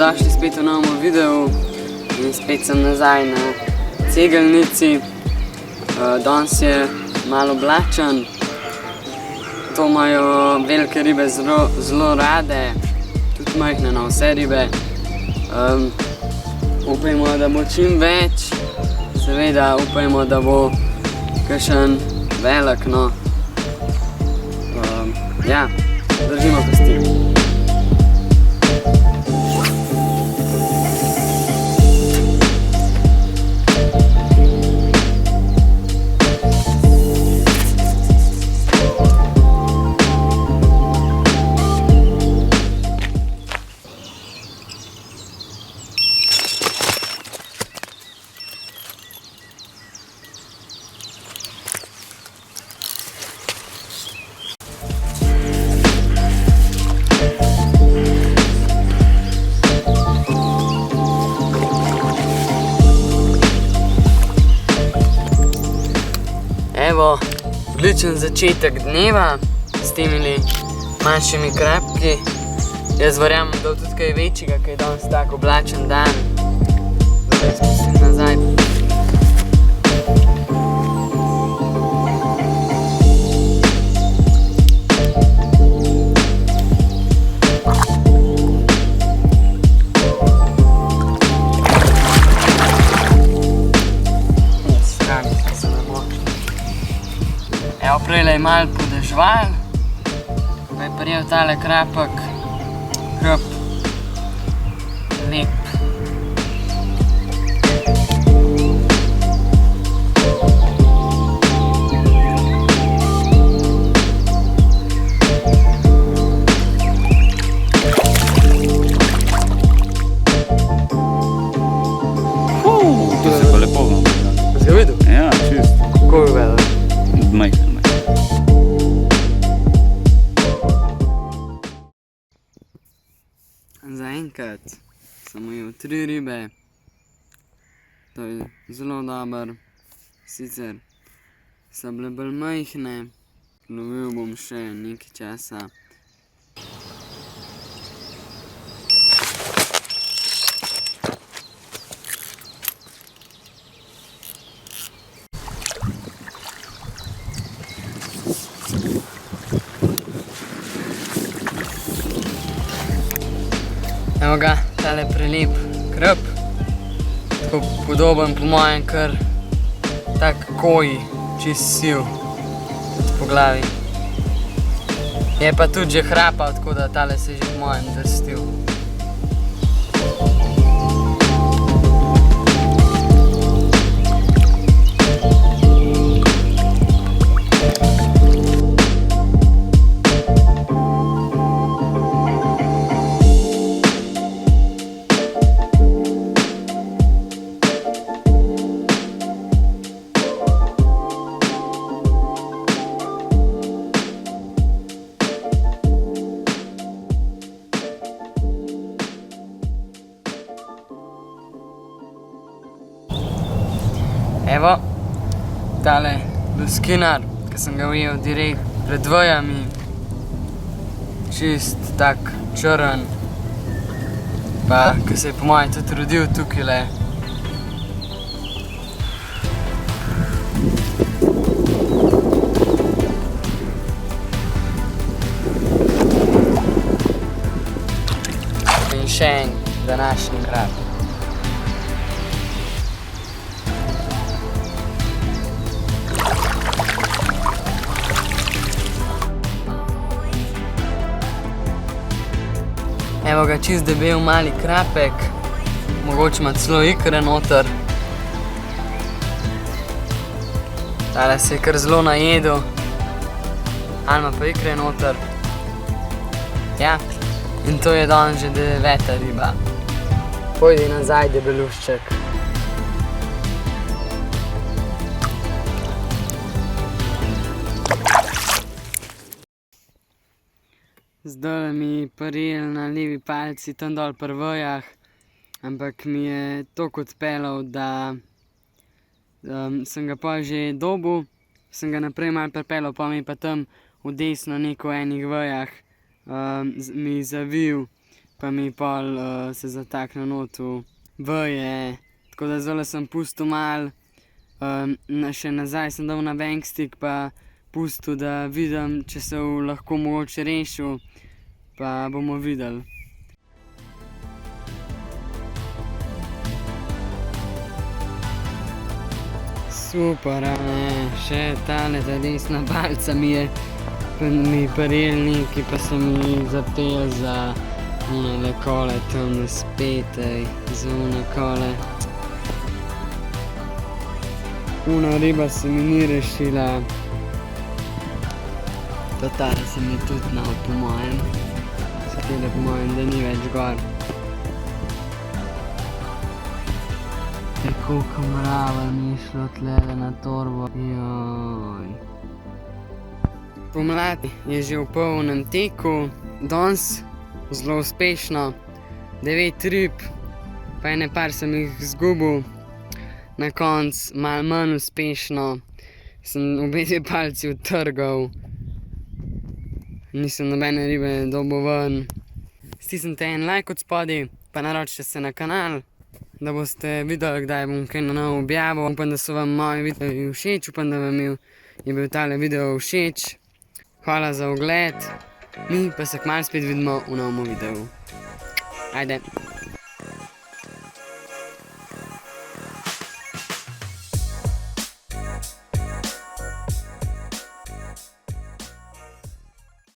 dobrodošli spet v novem videu in spet sem nazaj na cegelnici. Danes je malo oblačen, to imajo velike ribe zelo rade, tudi majhne, no, vse ribe. Upajmo, da bo čim več, seveda upajmo, da bo kakšen velik, no. Ja, držimo pesti. Evo, odličen začetek dneva s temi manjšimi krapki. Jaz verjamem, da bo tudi kaj večjega, ker je danes tak oblačen dan. Zdaj spustim nazaj. Evo, prejle je malo podežval, pa je prijel tale krapek, krp, lep. To se pa lepo vam. Si ga videl? Ja, čist. Kako je velik? Majhen. Zaenkrat sem ujel 3 ribe, to je zelo dobro, sicer so bile bolj majhne, lovil bom še nekaj časa. Evo ga, tale prelep krp, tako podoben po mojem, kar tak koji, čist siv po glavi. Je pa tudi že hrapal, tako da tale se je že po mojem drstil. Evo, tale luskinar, ki sem ga ujel direkt pred vejami, čist tak črn, pa ki se je po mojem tudi rodil tukajle. In še en današnji krap. Evo ga, čist debel mali krapek, mogoče ima celo ikre noter. Tale se je kar zelo najedel, ali ima pa ikre noter. Ja, in to je danes že 9. riba. Pojdi nazaj, debelušček. Zdaj mi prijel na levi palci tam dol pri vejah, ampak mi je toliko odpeljal, da sem ga pa že dobil, sem ga naprej malo pripeljal, pa mi je pa tam v desno neko enih vejah mi zavil pa mi pol se zatakne notu veje, tako da zdaj sem pustil mal, še nazaj sem dal na bankstick, pa pustil, da vidim, če se lahko mogoče rešil, pa bomo videli. Super, a ne, še tale ta desna palca mi je parilnik, pa sem mi zapel za one kole tam spetej, za one kole. Una riba se mi ni rešila, pa tale se mi tudi nal po mojem, satele po mojem, da ni več gor. Koliko mrava mi je šlo tlele na torbo, joj. Pomlad je že v polnem teku, danes zelo uspešno, 9 rib, pa ene par sem jih izgubil, na koncu malo manj uspešno, sem obe dve palci utrgal, nisem nobene ribe dobil ven. Stisnite en like od spodaj, pa naročite se na kanal, da boste videli, kdaj bom kaj na novo objavil. Upam, da so vam moji videi všeč, upam, da vam je bil tale video všeč. Hvala za ogled, mi pa se kmalu spet vidimo v novem videu. Ajde!